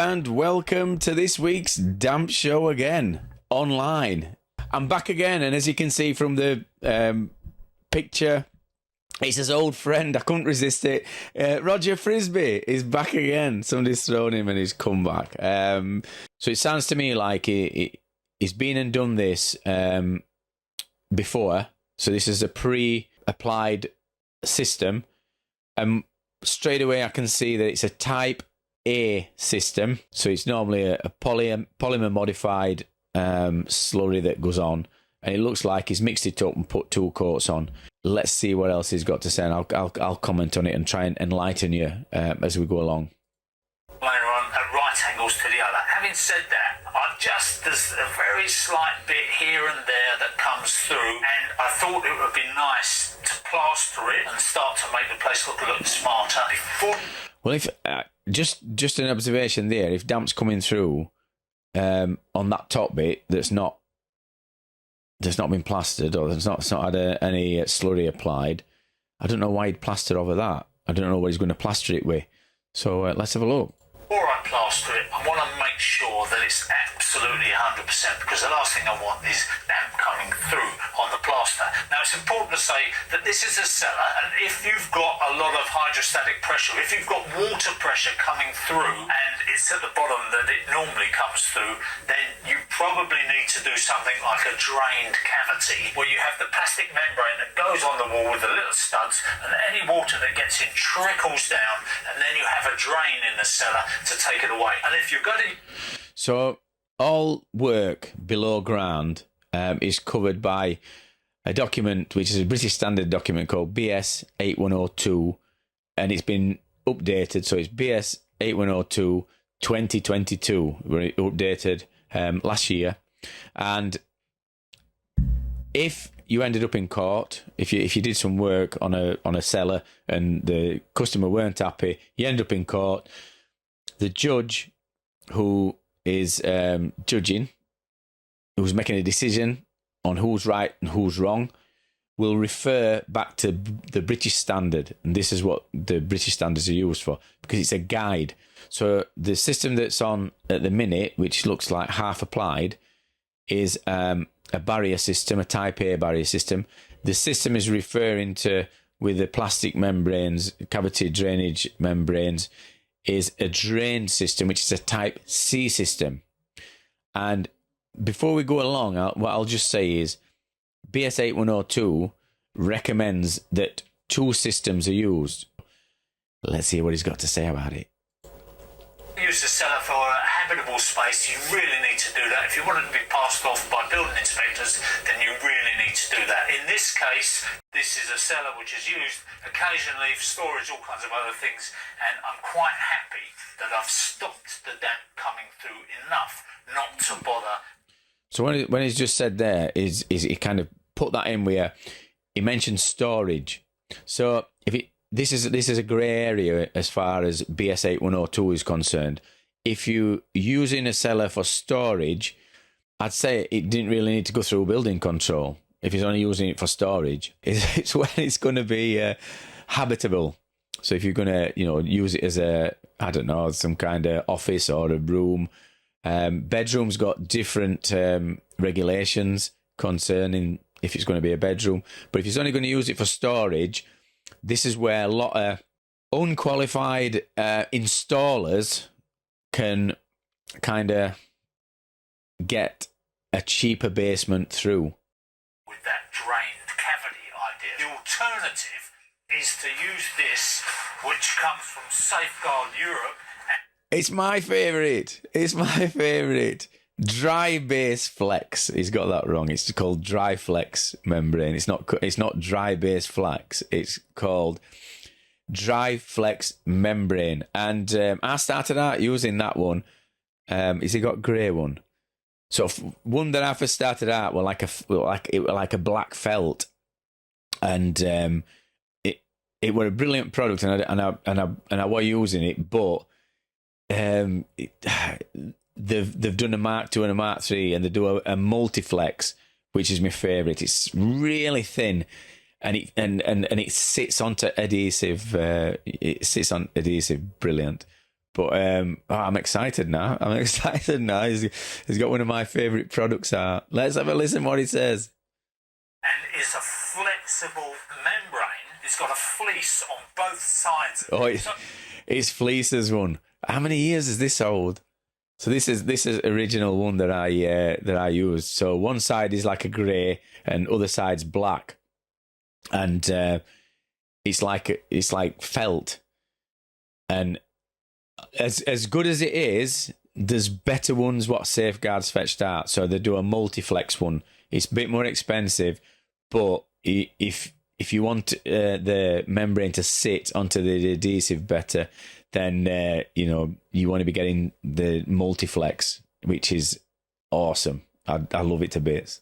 and welcome to this week's Damp Show again, online. I'm back again, and as you can see from the picture, it's his old friend. I couldn't resist it. Roger Frisbee is back again. Somebody's thrown him and he's come back. So it sounds to me like he's been and done this before. So this is a pre-applied system. Straight away I can see that it's a type A system. So it's normally a polymer modified slurry that goes on. And it looks like he's mixed it up and put 2 coats on. Let's see what else he's got to say, and I'll comment on it and try and enlighten you as we go along. Later on, at right angles to the other. Having said that, there's a very slight bit here and there that comes through, and I thought it would be nice to plaster it and start to make the place look a little smarter before. Well, if just an observation there, if damp's coming through on that top bit that's not been plastered, or it's not had any slurry applied, I don't know why he'd plaster over that. I don't know what he's going to plaster it with. So let's have a look. Before I plaster it, I want to make sure that it's absolutely 100%, because the last thing I want is damp coming through on the plaster. Now, it's important to say that this is a cellar, and if you've got a lot of hydrostatic pressure, if you've got water pressure coming through and it's at the bottom that it normally comes through, then you probably need to do something like a drained cavity, where you have the plastic membrane that goes on the wall with the little studs, and any water that gets in trickles down, and then you have a drain in the cellar to take it away. And if you've got it... So all work below ground is covered by a document which is a British standard document called BS 8102, and it's been updated. So it's BS 8102 2022. It updated last year. And if you ended up in court, if you did some work on a cellar and the customer weren't happy, you end up in court. The judge who is judging, who's making a decision on who's right and who's wrong, will refer back to the British standard. And this is what the British standards are used for, because it's a guide. So the system that's on at the minute, which looks like half applied, is a barrier system, a type A barrier system. The system is referring to, with the plastic membranes, cavity drainage membranes, is a drain system, which is a type C system. And before we go along, what I'll just say is BS 8102 recommends that 2 systems are used. Let's hear what he's got to say about it. Use the cellar for a habitable space, you really need to do that. If you want it to be passed off by building inspectors, then you really need to do that. In this case, this is a cellar which is used occasionally for storage, all kinds of other things, and I'm quite happy that I've stopped the damp coming through enough not to bother. So when he's just said there, is he kind of put that in where he mentioned storage. So this is a grey area as far as BS 8102 is concerned. If you're using a cellar for storage, I'd say it didn't really need to go through building control. If he's only using it for storage, it's when it's going to be habitable. So if you're going to, use it as some kind of office or a room, bedrooms got different regulations concerning if it's going to be a bedroom. But if he's only going to use it for storage, this is where a lot of unqualified installers can kind of get a cheaper basement through. With that drained cavity idea, the alternative is to use this, which comes from Safeguard Europe. It's my favourite. Dry base flex. He's got that wrong. It's called dry flex membrane. It's not dry base flex. It's called dry flex membrane. And I started out using that one. Is he got grey one? So one that I first started out were like a black felt, and it were a brilliant product, and I was using it, but they've done a Mark II and a Mark III, and they do a multiflex, which is my favourite. It's really thin, and it sits onto adhesive. It sits on adhesive, brilliant. But I'm excited now. He's got one of my favourite products out. Let's have a listen what he says. And it's a flexible membrane. It's got a fleece on both sides. Oh, it's Fleece's one. How many years is this old? So this is original one that I used. So one side is like a grey and other side's black, and it's like felt. And as good as it is, there's better ones what Safeguard's fetched out. So they do a multi-flex one. It's a bit more expensive, but if you want the membrane to sit onto the adhesive better, then you want to be getting the multi-flex, which is awesome. I love it to bits.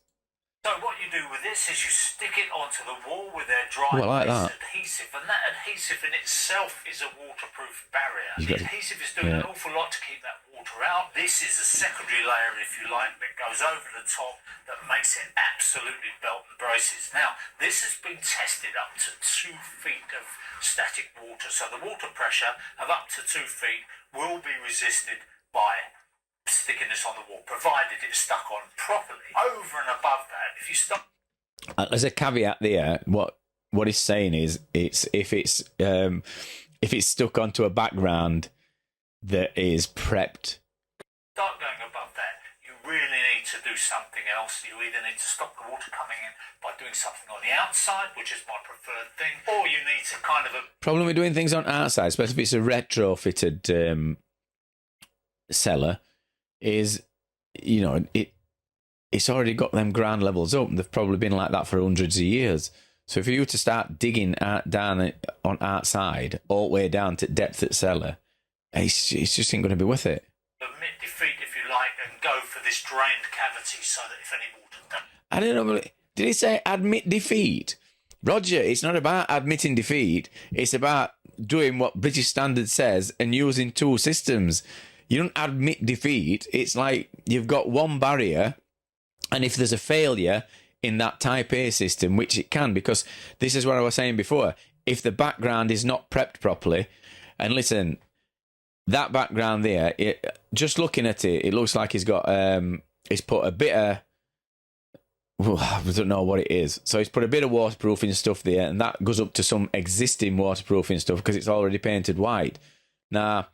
So what you do with this is you stick it onto the wall with their dry like that. adhesive, and that adhesive in itself is a waterproof barrier. The adhesive is doing an awful lot to keep that water out. This is a secondary layer, if you like, that goes over the top that makes it absolutely belt and braces. Now, this has been tested up to 2 feet of static water, so the water pressure of up to 2 feet will be resisted by sticking this on the wall, provided it's stuck on properly. Over and above that, if you stop... As a caveat there, what he's saying is if it's stuck onto a background that is prepped. Start going above that, you really need to do something else. You either need to stop the water coming in by doing something on the outside, which is my preferred thing, or you need to kind of... Problem with doing things on outside, especially if it's a retrofitted cellar, is, it's already got them ground levels up. They've probably been like that for hundreds of years. So if you were to start digging down on outside, all the way down to depth at cellar, it's just ain't going to be worth it. Admit defeat, if you like, and go for this drained cavity so that if any water doesn't... I don't know, did he say admit defeat? Roger, it's not about admitting defeat. It's about doing what British Standard says and using 2 systems. You don't admit defeat. It's like you've got one barrier, and if there's a failure in that type A system, which it can, because this is what I was saying before, if the background is not prepped properly, and listen, that background there, just looking at it, it looks like he's got, he's put a bit of, I don't know what it is. So he's put a bit of waterproofing stuff there, and that goes up to some existing waterproofing stuff because it's already painted white. Now,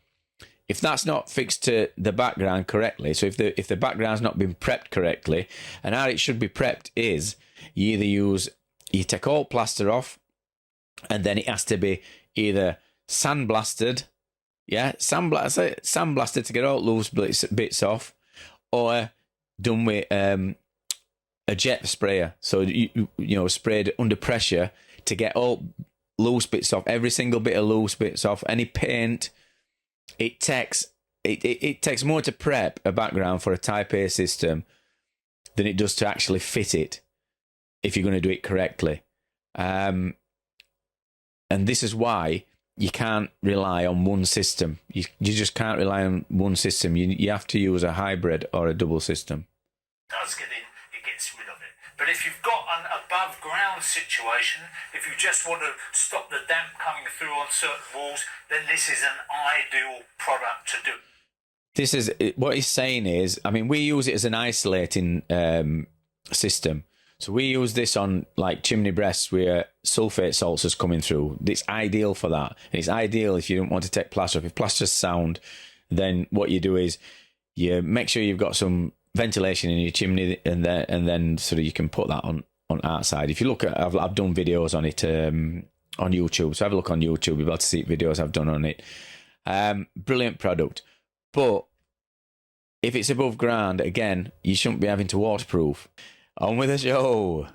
if that's not fixed to the background correctly, so if the background's not been prepped correctly, and how it should be prepped is you take all plaster off, and then it has to be either sandblasted, sandblasted to get all loose bits off, or done with a jet sprayer, so you sprayed under pressure to get all loose bits off, every single bit of loose bits off, any paint. It takes more to prep a background for a Type A system than it does to actually fit it if you're going to do it correctly. And this is why you can't rely on one system. You just can't rely on one system. You have to use a hybrid or a double system. It does get in, it gets rid of it. But if you've got an above ground situation, if you just want to stop the damp coming through on certain walls, then this is an ideal product to do. This is what he's saying is, I mean, we use it as an isolating system. So we use this on like chimney breasts where sulfate salts is coming through. It's ideal for that. And it's ideal if you don't want to take plaster off. If plaster's sound, then what you do is you make sure you've got some ventilation in your chimney, and then sort of you can put that on outside. If you look at, I've done videos on it on YouTube, so have a look on YouTube. You'll be able to see videos I've done on it. Brilliant product, but if it's above ground, again, you shouldn't be having to waterproof. On with the show.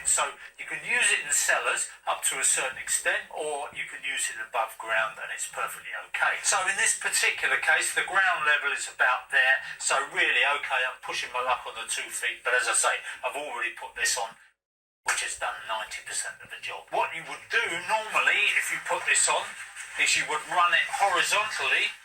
So you can use it in cellars up to a certain extent, or you can use it above ground, and it's perfectly okay. So in this particular case, the ground level is about there, so really, okay, I'm pushing my luck on the 2 feet, but as I say, I've already put this on, which has done 90% of the job. What you would do normally, if you put this on, is you would run it horizontally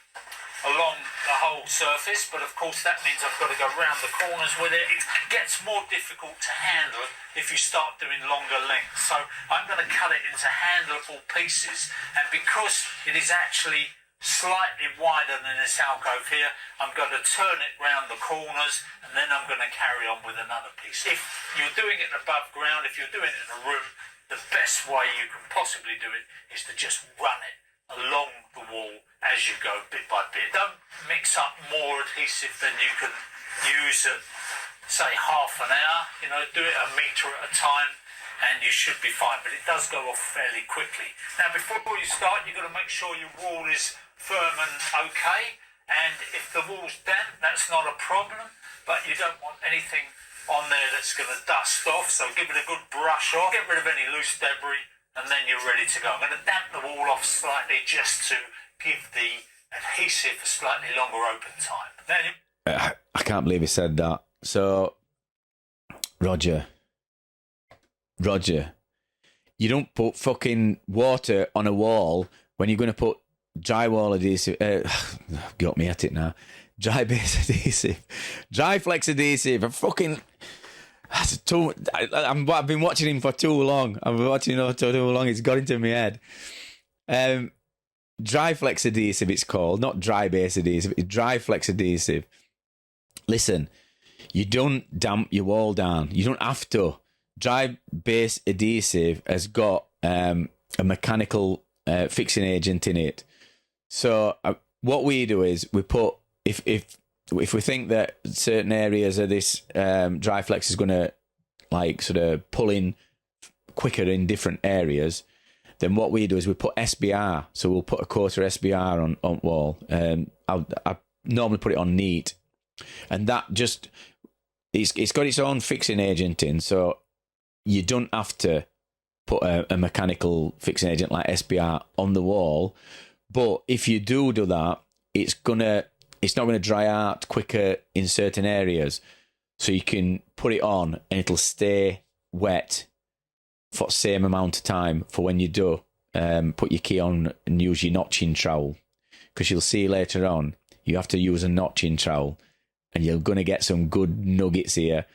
along the whole surface, but of course that means I've got to go round the corners with it. It gets more difficult to handle if you start doing longer lengths. So I'm going to cut it into handleable pieces, and because it is actually slightly wider than this alcove here. I'm going to turn it round the corners, and then I'm going to carry on with another piece. If you're doing it above ground, if you're doing it in a room, the best way you can possibly do it is to just run it along the wall as you go, bit by bit. Don't mix up more adhesive than you can use at, say, half an hour. You know, do it a metre at a time, and you should be fine, but it does go off fairly quickly. Now, before you start, you've got to make sure your wall is firm and okay, and if the wall's damp, that's not a problem, but you don't want anything on there that's going to dust off, so give it a good brush off, get rid of any loose debris, and then you're ready to go. I'm going to damp the wall off slightly just to give the adhesive a slightly longer open time. Now I can't believe he said that. So, Roger, you don't put fucking water on a wall when you're going to put drywall adhesive. Got me at it now. Dry base adhesive, dry flex adhesive. I've been watching him for too long. It's got into my head. Dry flex adhesive, it's called, not dry base adhesive. It's dry flex adhesive. Listen, you don't damp your wall down. You don't have to. Dry base adhesive has got a mechanical fixing agent in it. So what we do is we put, if we think that certain areas of this dry flex is going to like sort of pull in quicker in different areas, then what we do is we put SBR. So we'll put a quarter SBR on wall. I normally put it on neat, and that just it's got its own fixing agent in. So you don't have to put a mechanical fixing agent like SBR on the wall. But if you do that, it's not gonna dry out quicker in certain areas. So you can put it on and it'll stay wet for the same amount of time for when you do put your key on and use your notching trowel. Because you'll see later on, you have to use a notching trowel, and you're gonna get some good nuggets here.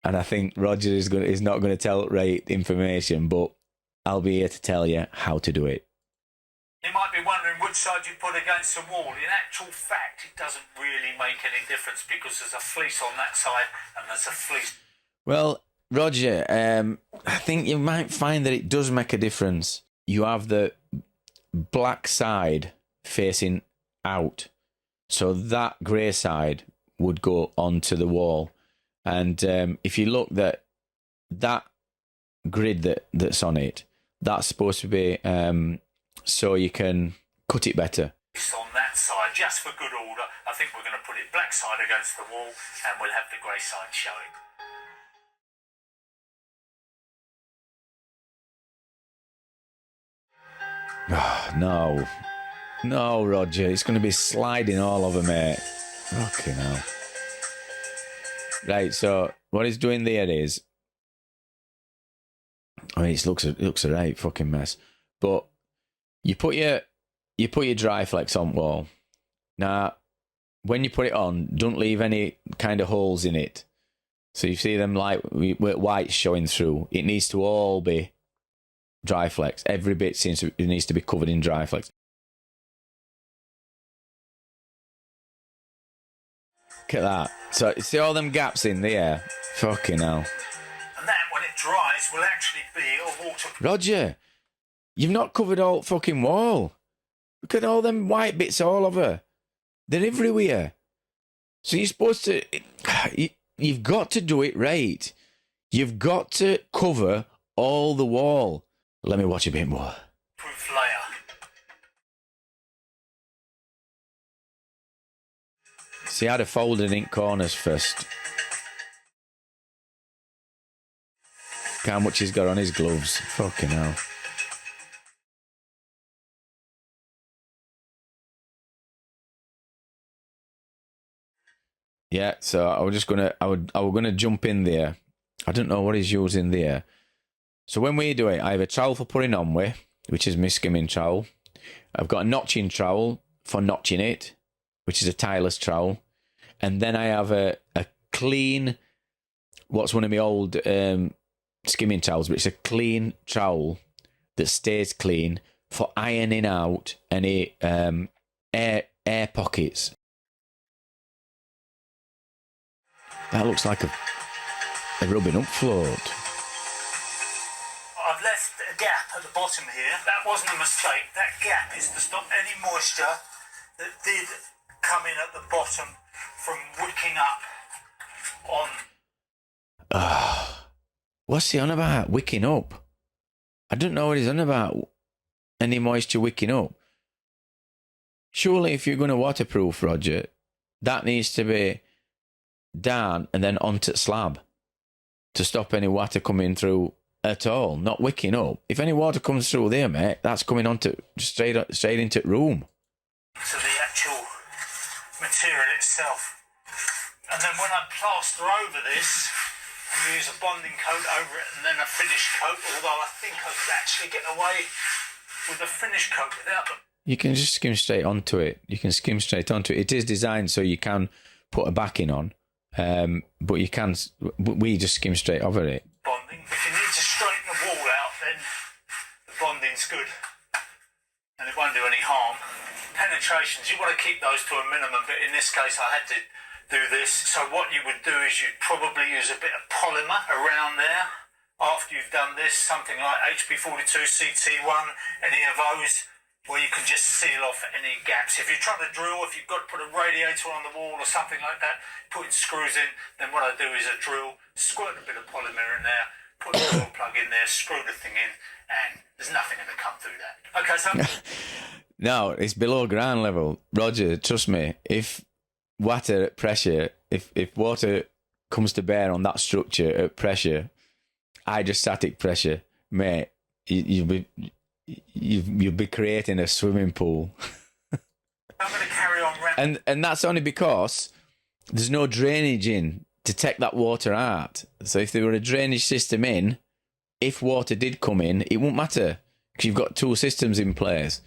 And I think Roger is not going to tell right information, but I'll be here to tell you how to do it. You might be wondering which side you put against the wall. In actual fact, it doesn't really make any difference because there's a fleece on that side and there's a fleece. Well, Roger, I think you might find that it does make a difference. You have the black side facing out, so that grey side would go onto the wall. And if you look that grid that's on it, that's supposed to be so you can cut it better. On that side, just for good order, I think we're going to put it black side against the wall, and we'll have the grey side showing. Oh, no, Roger, it's going to be sliding all over, mate. Fucking hell. Right, so what he's doing there is, I mean, it looks a right fucking mess. But you put your dry flex on wall. Now, when you put it on, don't leave any kind of holes in it. So you see them like white showing through. It needs to all be dry flex. Every bit needs to be covered in dry flex. Look at that. So, see all them gaps in there? Fucking hell. And that, when it dries, will actually be a water... Roger, you've not covered all fucking wall. Look at all them white bits all over. They're everywhere. So you're supposed to... You've got to do it right. You've got to cover all the wall. Let me watch a bit more. Proof layer. See, I'd have folded in corners first. Look how much he's got on his gloves. Fucking hell. Yeah, so I was gonna jump in there. I don't know what he's using there. So when we do it, I have a trowel for putting on with, which is my skimming trowel. I've got a notching trowel for notching it, which is a tileless trowel. And then I have a clean, what's one of my old skimming trowels, but it's a clean trowel that stays clean for ironing out any air pockets. That looks like a rubbing up float. I've left a gap at the bottom here. That wasn't a mistake. That gap is to stop any moisture that did come in at the bottom from wicking up on. What's he on about? Wicking up? I don't know what he's on about. Any moisture wicking up? Surely if you're going to waterproof, Roger, that needs to be down and then onto slab to stop any water coming through at all, not wicking up. If any water comes through there, mate, that's coming onto straight into the room. To the actual material itself. And then when I plaster over this and use a bonding coat over it and then a finish coat, although I think I could actually get away with a finish coat without them. You can just skim straight onto it. It is designed so you can put a backing on, but you can. We just skim straight over it. Bonding. If you need to straighten the wall out, then the bonding's good, and it won't do any harm. Penetrations, you want to keep those to a minimum, but in this case, I had to do this. So what you would do is you'd probably use a bit of polymer around there after you've done this, something like HP42, CT1, any of those, where you can just seal off any gaps. If you're trying to drill, if you've got to put a radiator on the wall or something like that, putting screws in, then what I do is I drill, squirt a bit of polymer in there, put a drill plug in there, screw the thing in, and there's nothing going to come through that. Okay, so... No, it's below ground level. Roger, trust me, if water at pressure, if water comes to bear on that structure at pressure, hydrostatic pressure, mate, you'll be creating a swimming pool. I'm going to carry on. And that's only because there's no drainage in to take that water out. So if there were a drainage system in, if water did come in, it wouldn't matter because you've got two systems in place.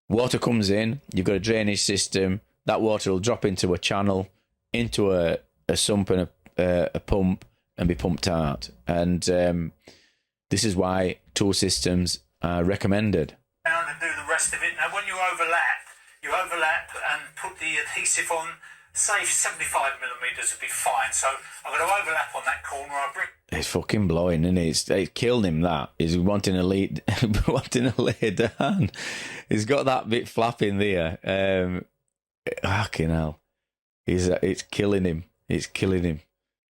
Water comes in, you've got a drainage system, that water will drop into a channel, into a sump and a pump and be pumped out. And this is why two systems are recommended. And do the rest of it. Now when you overlap and put the adhesive on, say 75 millimetres would be fine. So I'm going to overlap on that corner. It's fucking blowing, isn't it? It killed him, that. He's wanting to lay down. He's got that bit flapping there. Fucking hell. It's killing him. It's killing him.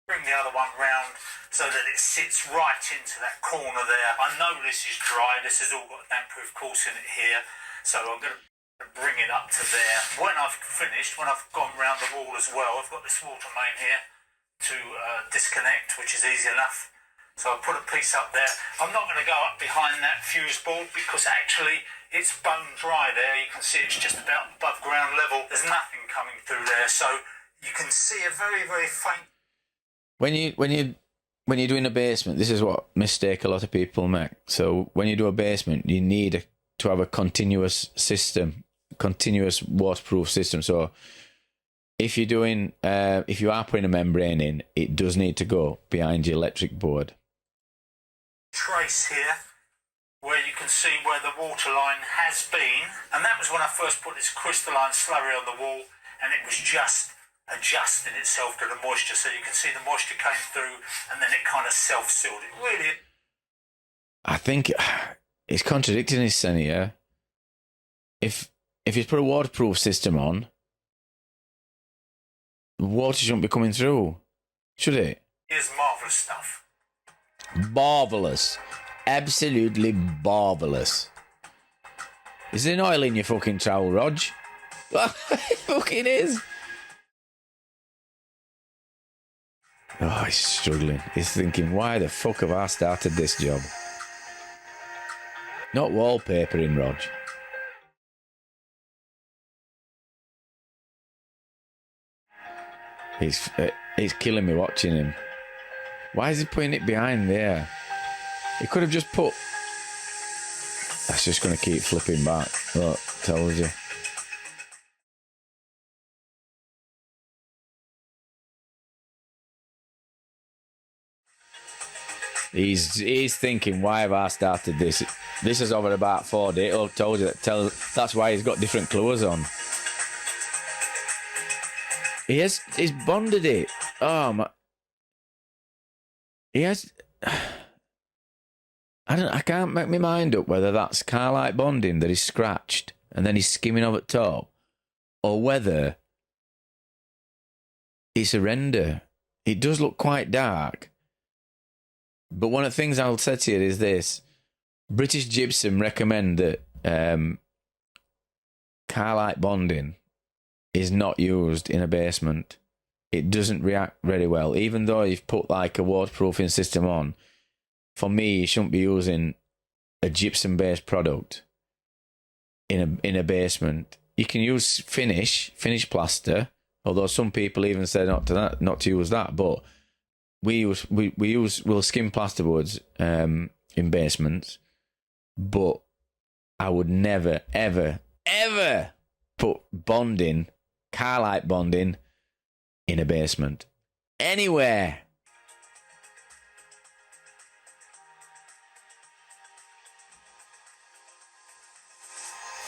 Bring the other one round so that it sits right into that corner there. I know this is dry. This has all got damp-proof course in it here. So I'm going to bring it up to there. When I've finished, when I've gone round the wall as well, I've got this water main here to disconnect, which is easy enough. So I'll put a piece up there. I'm not going to go up behind that fuse board because actually it's bone dry there. You can see it's just about above ground level. There's nothing coming through there. So you can see a very, very faint... When you're doing a basement, this is what mistake a lot of people make. So when you do a basement, you need to have a continuous system, continuous waterproof system. So if you are putting a membrane in, it does need to go behind your electric board. Trace here where you can see where the water line has been, and that was when I first put this crystalline slurry on the wall, and it was just adjusted itself to the moisture, so you can see the moisture came through and then it kind of self-sealed. It really... I think it's contradicting this, Senny, yeah? If you put a waterproof system on, the water shouldn't be coming through, should it? Here's marvellous stuff. Marvellous. Absolutely marvellous. Is there an oil in your fucking trowel, Rog? It fucking is. Oh, he's struggling. He's thinking, why the fuck have I started this job? Not wallpapering, Rog. He's killing me watching him. Why is he putting it behind there? He could have just put... That's just going to keep flipping back. Look, told you. He's thinking, why have I started this? This is over about 4 days. Oh, told you that. That's why he's got different clothes on. He's bonded it. Oh my. He has. I can't make my mind up whether that's Carlite bonding that is scratched and then he's skimming over the top, or whether it's a render. It does look quite dark. But one of the things I'll say to you is this: British Gypsum recommend that Carlite bonding is not used in a basement. It doesn't react very well, even though you've put like a waterproofing system on. For me, you shouldn't be using a gypsum-based product in a basement. You can use finish plaster, although some people even say not to use that. But we'll skim plasterboards in basements. But I would never, ever, ever put Carlite bonding in a basement anywhere.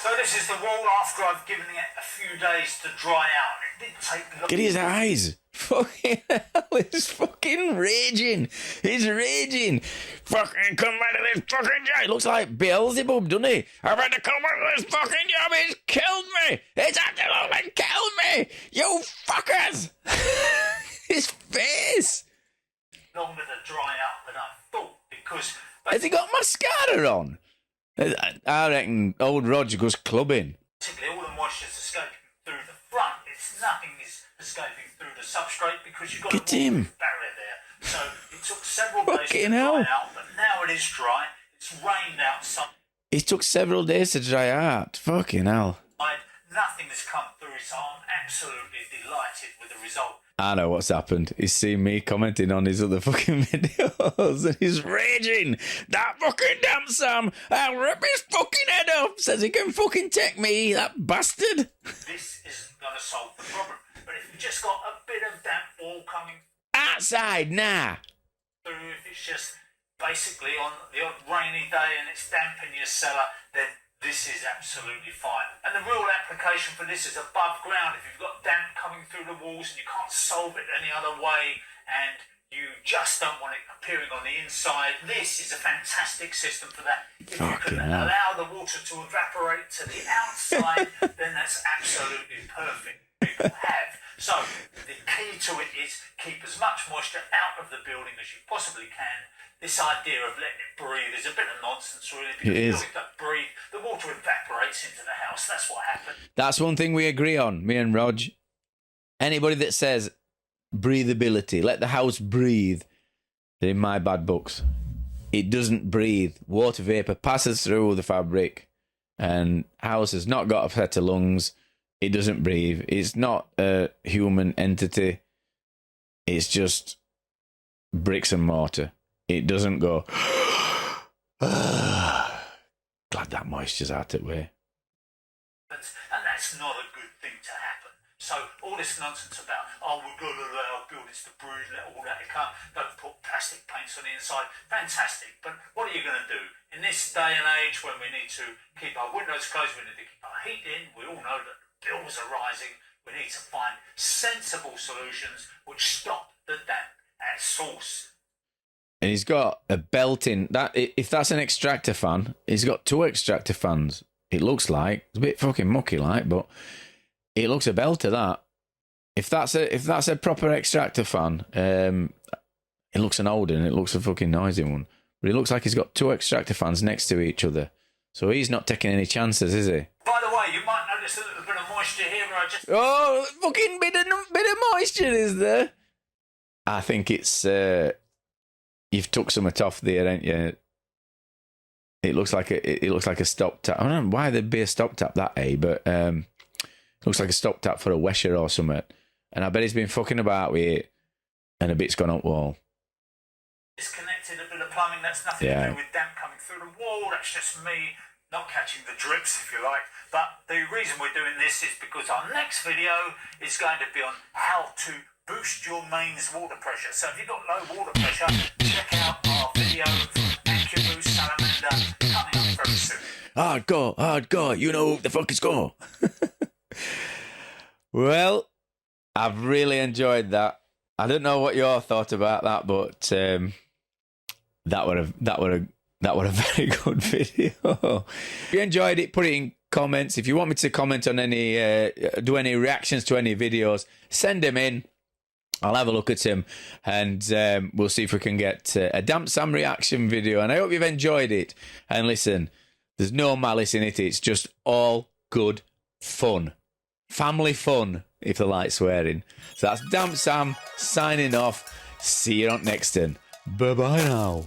So this is the wall after I've given it a few days to dry out. It did take long. Look at his eyes. Fucking hell, he's fucking raging. He's raging. Fucking come out of this fucking job. He looks like Beelzebub, doesn't he? I've had to come out of this fucking job. He's killed me. It's absolutely killed me. You fuckers. His face. Longer to dry out than I thought, because... Has he got mascara on? I reckon old Roger goes clubbing. Basically, all the moisture's escaping through the front. Nothing is escaping through the substrate because you've got a barrier there. So it took several days to dry out, but now it is dry. It's rained out some. It took several days to dry out. Fucking hell. Nothing has come through, so I'm absolutely delighted with the result. I know what's happened. He's seen me commenting on his other fucking videos and he's raging. That fucking Dampsam, I'll rip his fucking head off. Says he can fucking take me, that bastard. This isn't going to solve the problem. But if you've just got a bit of damp wall coming outside, nah. through, if it's just basically on the odd rainy day and it's damp in your cellar, then this is absolutely fine. And the real application for this is above ground. If you've got damp coming through the walls and you can't solve it any other way and you just don't want it appearing on the inside, this is a fantastic system for that. If you can allow the water to evaporate to the outside, then that's absolutely perfect. People have. So the key to it is keep as much moisture out of the building as you possibly can. This idea of letting it breathe is a bit of nonsense, really. Because it is. If you let it breathe, the water evaporates into the house. That's what happens. That's one thing we agree on, me and Rog. Anybody that says breathability, let the house breathe, they're in my bad books. It doesn't breathe. Water vapour passes through the fabric, and house has not got a set of lungs. It doesn't breathe. It's not a human entity. It's just bricks and mortar. It doesn't go, glad that moisture's out of the way. And that's not a good thing to happen. So all this nonsense about, we've got to allow buildings to breathe, let all that come, don't put plastic paints on the inside, fantastic. But what are you going to do? In this day and age when we need to keep our windows closed, we need to keep our heat in, we all know that bills are rising, we need to find sensible solutions which stop the damp at source. And he's got a built-in that. If that's an extractor fan, he's got two extractor fans. It looks like it's a bit fucking mucky, like, but it looks a belter. That if that's a proper extractor fan, it looks an old one. It looks a fucking noisy one, but it looks like he's got two extractor fans next to each other. So he's not taking any chances, is he? By the way, you might notice a little bit of moisture here. Fucking bit of moisture is there. I think it's. You've took some off there, ain't you? It looks like a stop tap. I don't know why there'd be a stop tap that but it looks like a stop tap for a washer or something. And I bet he's been fucking about with it, and a bit's gone up wall. Disconnected a bit of plumbing. That's nothing to do with damp coming through the wall. That's just me not catching the drips, if you like. But the reason we're doing this is because our next video is going to be on how to boost your mains water pressure. So if you've got low water pressure, check out our video from AccuBoost Salamander coming up very soon. Hardcore, you know the fuck is go. Well, I've really enjoyed that. I don't know what your thought about that, but that were a very good video. If you enjoyed it, put it in comments. If you want me to comment on any, do any reactions to any videos, send them in. I'll have a look at him, and we'll see if we can get a Dampsam reaction video. And I hope you've enjoyed it. And listen, there's no malice in it. It's just all good fun. Family fun, if they like swearing. So that's Dampsam signing off. See you on next one. Bye-bye now.